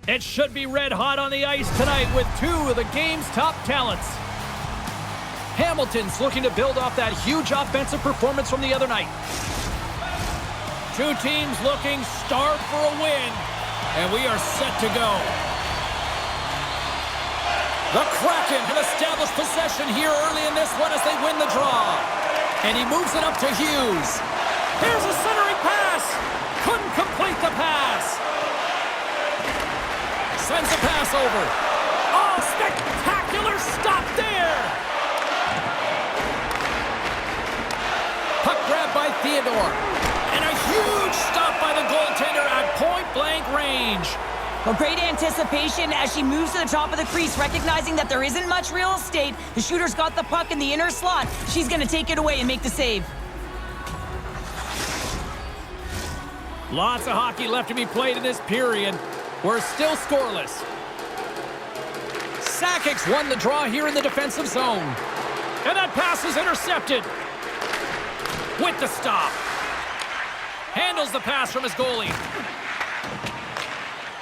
It should be red hot on the ice tonight with two of the game's top talents. Hamilton's looking to build off that huge offensive performance from the other night. Two teams looking starved for a win, and we are set to go. The Kraken have established possession here early in this one as they win the draw. And he moves it up to Hughes. Here's a centering pass. Couldn't complete the pass. Sends a pass over. Oh, spectacular stop there. Puck grab by Theodore. And a huge stop by the goaltender at point-blank range. Well, great anticipation as she moves to the top of the crease, recognizing that there isn't much real estate. The shooter's got the puck in the inner slot. She's going to take it away and make the save. Lots of hockey left to be played in this period. We're still scoreless. Sakic's won the draw here in the defensive zone. And that pass is intercepted. With the stop. Handles the pass from his goalie.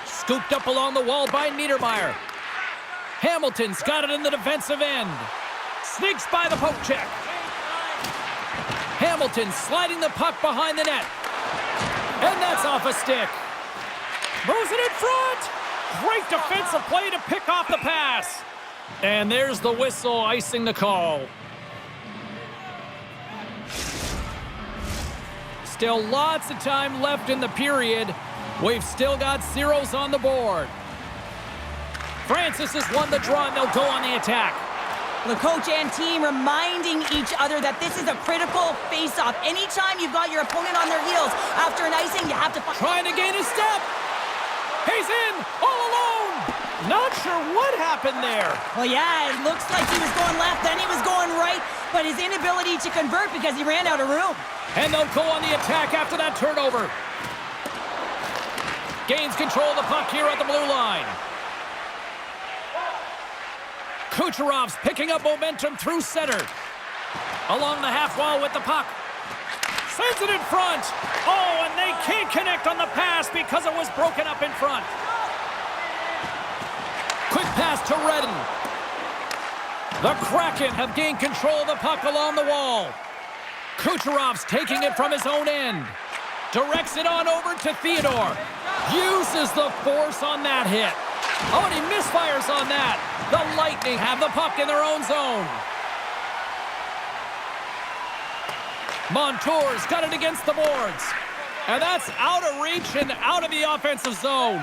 Scooped up along the wall by Niedermeyer. Hamilton's got it in the defensive end. Sneaks by the poke check. Hamilton sliding the puck behind the net. And that's off a stick. Moves it in front. Great defensive play to pick off the pass. And there's the whistle icing the call. Still lots of time left in the period. We've still got zeros on the board. Francis has won the draw, and they'll go on the attack. The coach and team reminding each other that this is a critical face-off. Anytime you've got your opponent on their heels after an icing, you have to... Trying to gain a step. He's in, all alone. Not sure what happened there. Well, yeah, it looks like he was going left, then he was going right, but his inability to convert because he ran out of room. And they'll go on the attack after that turnover. Gains control of the puck here at the blue line. Kucherov's picking up momentum through center. Along the half wall with the puck. Sends it in front. Oh, and they can't connect on the pass because it was broken up in front. Quick pass to Redden. The Kraken have gained control of the puck along the wall. Kucherov's taking it from his own end. Directs it on over to Theodore. Uses the force on that hit. Oh, and he misfires on that. The Lightning have the puck in their own zone. Montour's got it against the boards. And that's out of reach and out of the offensive zone.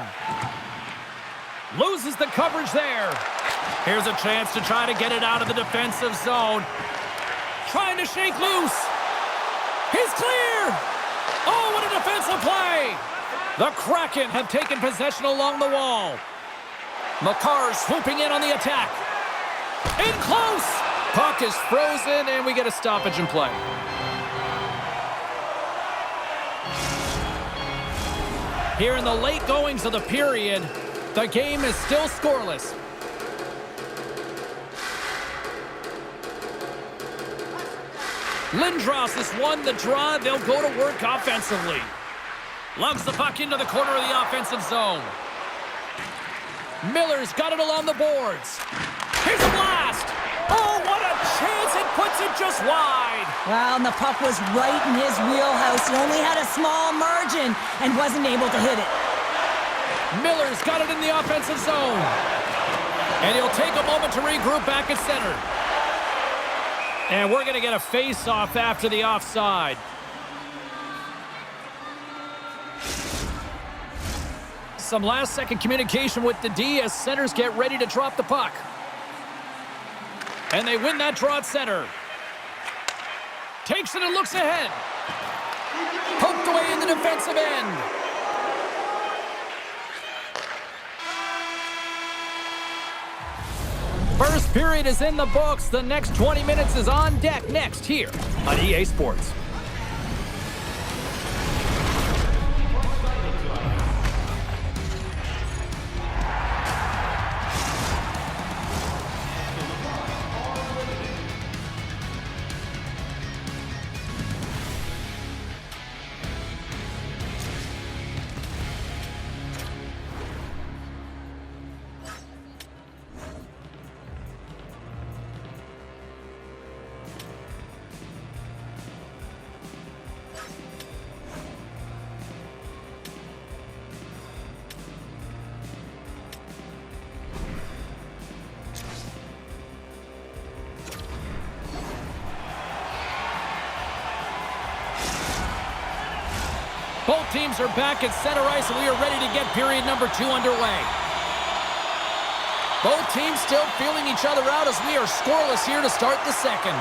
Loses the coverage there. Here's a chance to try to get it out of the defensive zone. Trying to shake loose. He's clear. Oh, what a defensive play. The Kraken have taken possession along the wall. Makar swooping in on the attack. In close. Puck is frozen, and we get a stoppage in play. Here in the late goings of the period, the game is still scoreless. Lindros has won the draw. They'll go to work offensively. Lugs the puck into the corner of the offensive zone. Miller's got it along the boards. Here's a blast. Oh, what a chance. It puts it just wide. Well, and the puck was right in his wheelhouse. He only had a small margin and wasn't able to hit it. Miller's got it in the offensive zone. And he'll take a moment to regroup back at center. And we're going to get a face-off after the offside. Some last-second communication with the D as centers get ready to drop the puck. And they win that draw at center. Takes it and looks ahead. Poked away in the defensive end. First period is in the books. The next 20 minutes is on deck next here on EA Sports. Both teams are back at center ice, and we are ready to get period number 2 underway. Both teams still feeling each other out as we are scoreless here to start the second.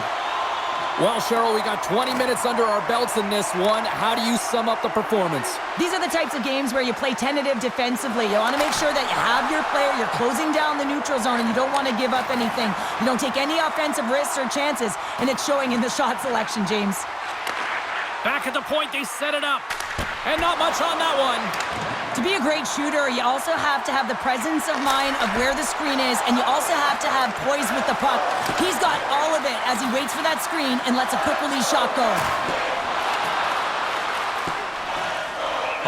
Well, Cheryl, we got 20 minutes under our belts in this one. How do you sum up the performance? These are the types of games where you play tentative defensively. You want to make sure that you have your player, you're closing down the neutral zone, and you don't want to give up anything. You don't take any offensive risks or chances, and it's showing in the shot selection, James. Back at the point, they set it up. And not much on that one. To be a great shooter, you also have to have the presence of mind of where the screen is, and you also have to have poise with the puck. He's got all of it as he waits for that screen and lets a quick release shot go.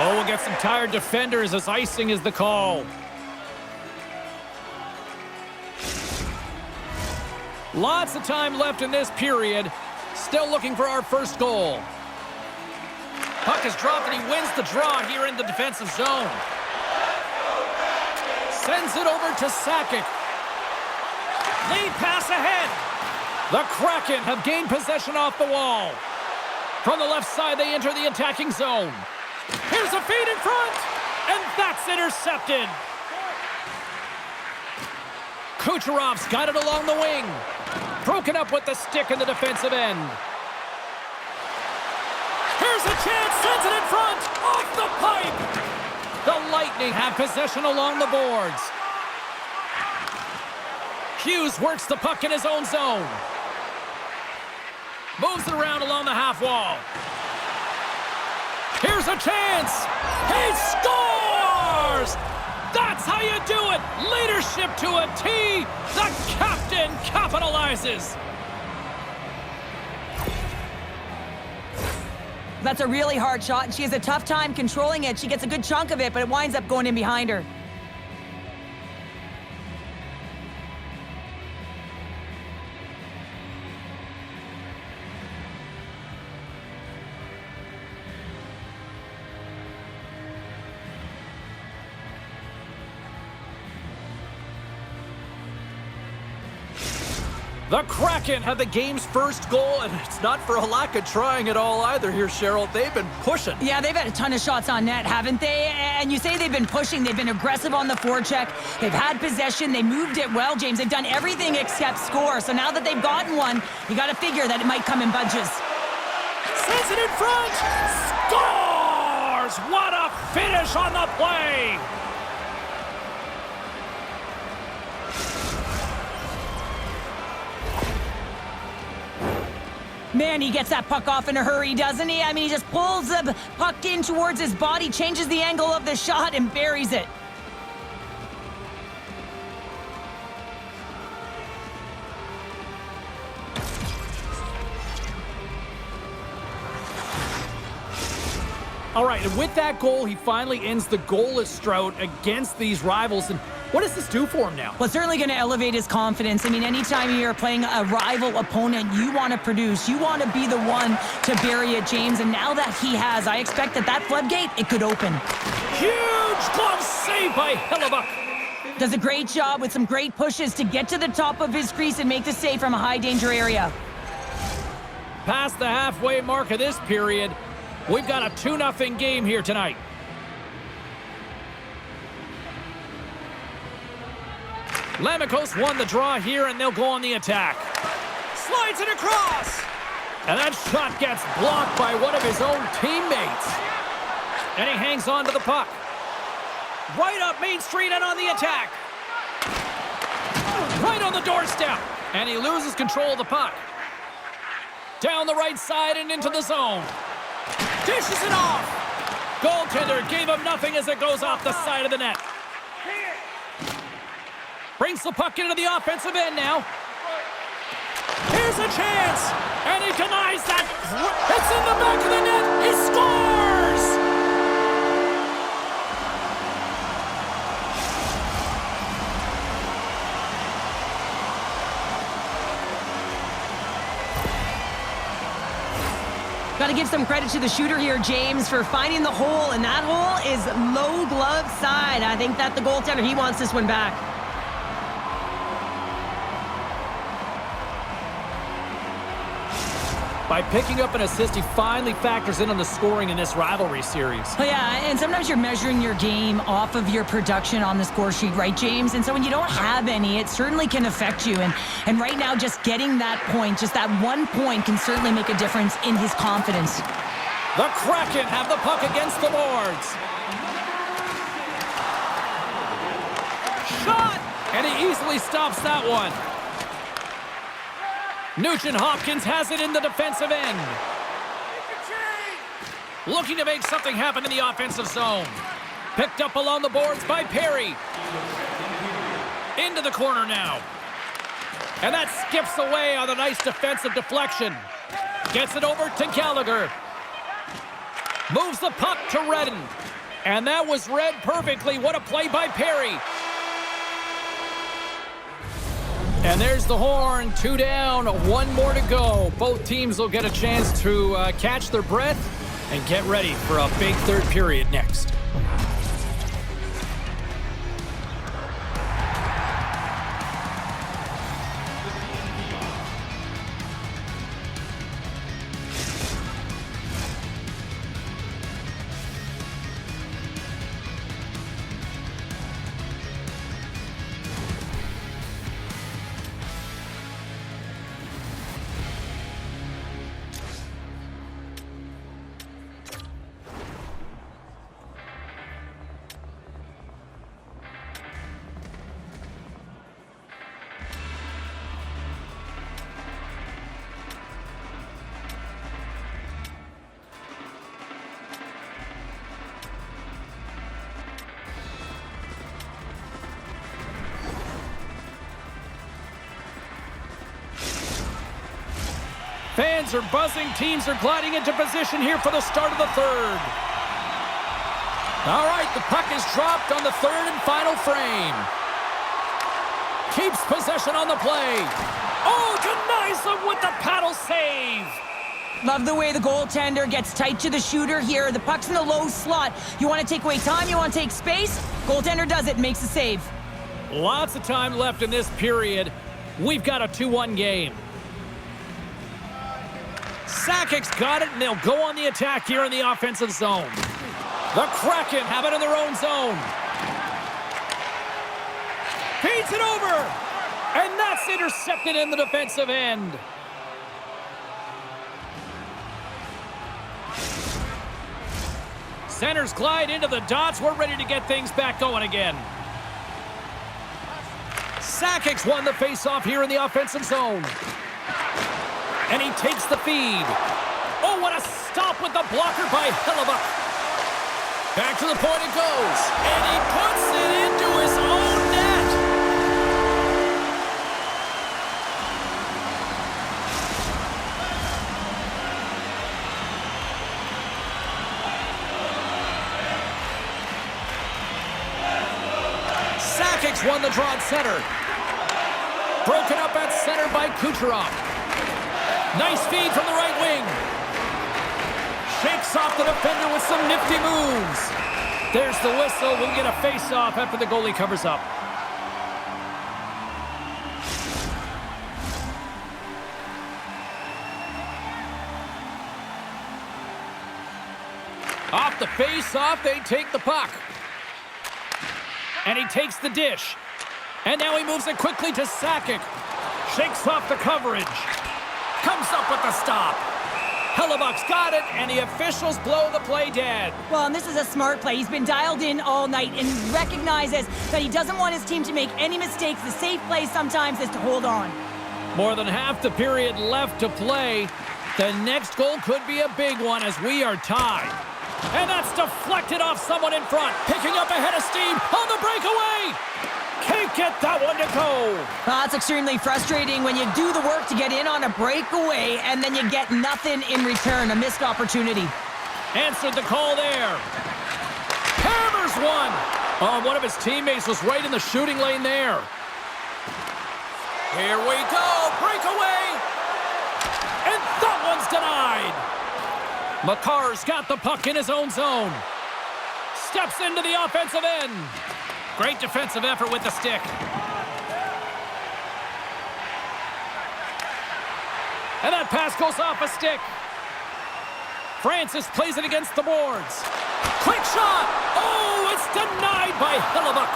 Oh, we'll get some tired defenders as icing is the call. Lots of time left in this period. Still looking for our first goal. Puck is dropped and he wins the draw here in the defensive zone. Sends it over to Sakic. Lead pass ahead. The Kraken have gained possession off the wall. From the left side, they enter the attacking zone. Here's a feed in front, and that's intercepted. Kucherov's got it along the wing. Broken up with the stick in the defensive end. Here's a chance, sends it in front, off the pipe. The Lightning have possession along the boards. Hughes works the puck in his own zone. Moves it around along the half wall. Here's a chance. He scores! That's how you do it. Leadership to a T. The captain capitalizes. That's a really hard shot, and she has a tough time controlling it. She gets a good chunk of it, but it winds up going in behind her. The Kraken have the game's first goal, and it's not for a lack of trying at all either here, Cheryl. They've been pushing. Yeah, they've had a ton of shots on net, haven't they? And you say they've been pushing. They've been aggressive on the forecheck. They've had possession. They moved it well, James. They've done everything except score. So now that they've gotten one, you got to figure that it might come in bunches. Sends it in front. Scores! What a finish on the play! Man, he gets that puck off in a hurry, doesn't he? I mean, he just pulls the puck in towards his body, changes the angle of the shot, and buries it. All right, and with that goal, he finally ends the goalless drought against these rivals. And what does this do for him now? Well, it's certainly going to elevate his confidence. I mean, anytime you're playing a rival opponent, you want to produce. You want to be the one to bury it, James. And now that he has, I expect that floodgate, it could open. Huge glove save by Hellebuck. Does a great job with some great pushes to get to the top of his crease and make the save from a high-danger area. Past the halfway mark of this period, we've got a 2-0 game here tonight. Lamikos won the draw here, and they'll go on the attack. Slides it across! And that shot gets blocked by one of his own teammates. And he hangs on to the puck. Right up Main Street and on the attack. Right on the doorstep. And he loses control of the puck. Down the right side and into the zone. Dishes it off. Goaltender gave him nothing as it goes off the side of the net. Brings the puck into the offensive end now. Here's a chance. And he denies that. It's in the back of the net. He scores! Got to give some credit to the shooter here, James, for finding the hole, and that hole is low glove side. I think that the goaltender, he wants this one back. By picking up an assist, he finally factors in on the scoring in this rivalry series. Well, yeah, and sometimes you're measuring your game off of your production on the score sheet, right, James? And so when you don't have any, it certainly can affect you. And right now, just getting that point, just that 1 point can certainly make a difference in his confidence. The Kraken have the puck against the boards. Shot! And he easily stops that one. Nugent-Hopkins has it in the defensive end. Looking to make something happen in the offensive zone. Picked up along the boards by Perry. Into the corner now. And that skips away on a nice defensive deflection. Gets it over to Gallagher. Moves the puck to Redden. And that was read perfectly. What a play by Perry. And there's the horn. 2 down, 1 more to go. Both teams will get a chance to catch their breath and get ready for a big third period next. Fans are buzzing. Teams are gliding into position here for the start of the third. All right, the puck is dropped on the third and final frame. Keeps possession on the play. Oh, denies him with the paddle save. Love the way the goaltender gets tight to the shooter here. The puck's in the low slot. You want to take away time, you want to take space. Goaltender does it, makes a save. Lots of time left in this period. We've got a 2-1 game. Sakic's got it, and they'll go on the attack here in the offensive zone. The Kraken have it in their own zone. Feeds it over, and that's intercepted in the defensive end. Centers glide into the dots. We're ready to get things back going again. Sakic's won the faceoff here in the offensive zone. And he takes the feed. Oh, what a stop with the blocker by Hellebuck. Back to the point it goes. And he puts it into his own net. Sakic's won the draw at center. Broken up at center by Kucherov. Nice feed from the right wing. Shakes off the defender with some nifty moves. There's the whistle. We'll get a face-off after the goalie covers up. Off the face-off, they take the puck. And he takes the dish. And now he moves it quickly to Sakic. Shakes off the coverage. Comes up with the stop. Hellebuck's got it, and the officials blow the play dead. Well, and this is a smart play. He's been dialed in all night and recognizes that he doesn't want his team to make any mistakes. The safe play sometimes is to hold on. More than half the period left to play. The next goal could be a big one as we are tied. And that's deflected off someone in front. Picking up a head of steam on the breakaway. Can't get that one to go. That's extremely frustrating when you do the work to get in on a breakaway and then you get nothing in return, a missed opportunity. Answered the call there. Hammers one. Oh, one of his teammates was right in the shooting lane there. Here we go. Breakaway. And that one's denied. Makar's got the puck in his own zone. Steps into the offensive end. Great defensive effort with the stick. And that pass goes off a stick. Francis plays it against the boards. Quick shot! Oh, it's denied by Hillebuck.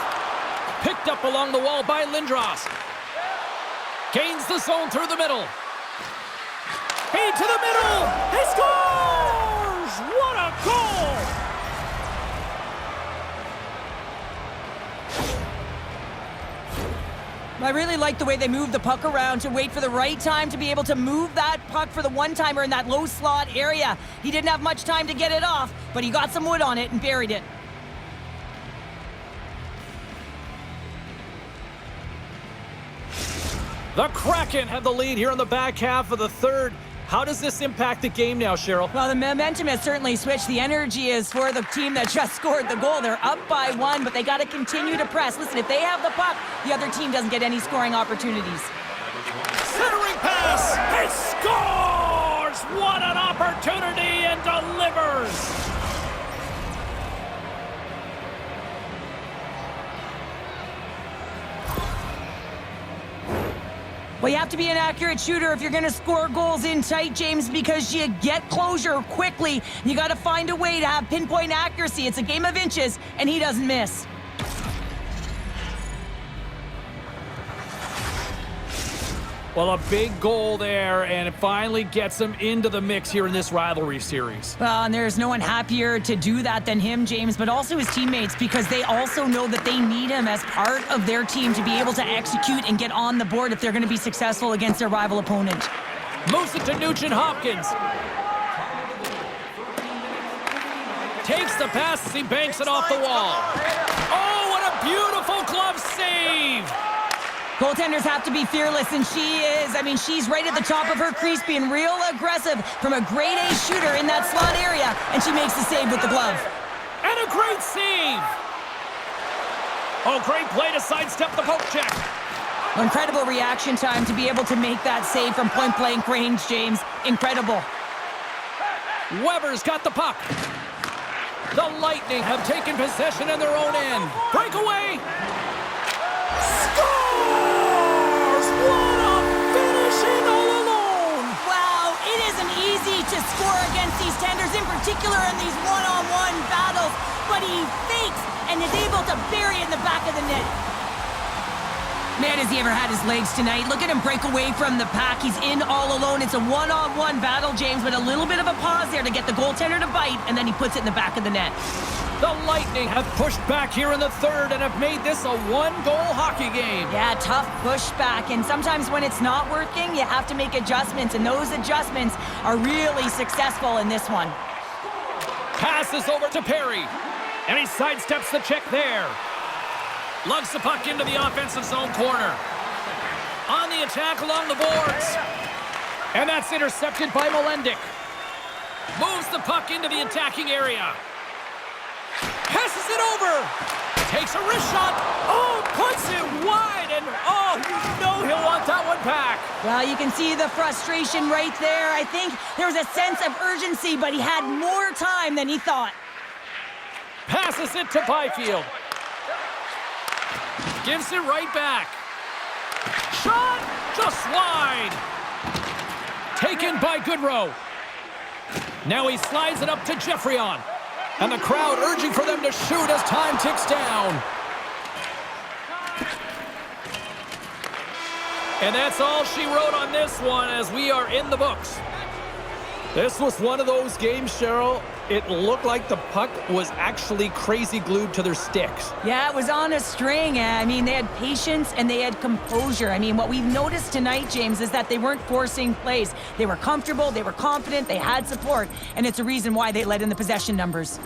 Picked up along the wall by Lindros. Gains the zone through the middle. Feed to the middle! He scores! What a goal! I really like the way they move the puck around to wait for the right time to be able to move that puck for the one-timer in that low slot area. He didn't have much time to get it off, but he got some wood on it and buried it. The Kraken have the lead here in the back half of the third. How does this impact the game now, Cheryl? Well, the momentum has certainly switched. The energy is for the team that just scored the goal. They're up by 1, but they got to continue to press. Listen, if they have the puck, the other team doesn't get any scoring opportunities. Centering pass! He scores! What an opportunity, and delivers! Well, you have to be an accurate shooter if you're going to score goals in tight, James, because you get closure quickly. You got to find a way to have pinpoint accuracy. It's a game of inches, and he doesn't miss. Well, a big goal there, and it finally gets him into the mix here in this rivalry series. Well, and there's no one happier to do that than him, James, but also his teammates, because they also know that they need him as part of their team to be able to execute and get on the board if they're going to be successful against their rival opponent. Moves it to Nugent-Hopkins. Takes the pass as he banks it off the wall. Oh, what a beautiful glove save! Goaltenders have to be fearless, and she is. I mean, she's right at the top of her crease, being real aggressive from a grade A shooter in that slot area, and she makes the save with the glove. And a great save! Oh, great play to sidestep the poke check. Incredible reaction time to be able to make that save from point-blank range, James. Incredible. Weber's got the puck. The Lightning have taken possession in their own end. Breakaway! Scores! What a finishing all alone! Wow, it isn't easy to score against these tenders, in particular in these one-on-one battles, but he fakes and is able to bury it in the back of the net. Man, has he ever had his legs tonight. Look at him break away from the pack. He's in all alone. It's a one-on-one battle, James, but a little bit of a pause there to get the goaltender to bite, and then he puts it in the back of the net. The Lightning have pushed back here in the third and have made this a one-goal hockey game. Yeah, tough pushback, and sometimes when it's not working, you have to make adjustments, and those adjustments are really successful in this one. Passes over to Perry, and he sidesteps the check there. Lugs the puck into the offensive zone corner. On the attack along the boards. And that's intercepted by Molendic. Moves the puck into the attacking area. Passes it over. Takes a wrist shot. Oh, puts it wide. And oh, you know he'll want that one back. Well, you can see the frustration right there. I think there was a sense of urgency, but he had more time than he thought. Passes it to Byfield. Gives it right back. Shot just wide. Taken by Goodrow. Now he slides it up to Geoffrion. And the crowd urging for them to shoot as time ticks down. And that's all she wrote on this one as we are in the books. This was one of those games, Cheryl. It looked like the puck was actually crazy glued to their sticks. Yeah, it was on a string. I mean, they had patience and they had composure. I mean, what we've noticed tonight, James, is that they weren't forcing plays. They were comfortable, they were confident, they had support, and it's a reason why they led in the possession numbers.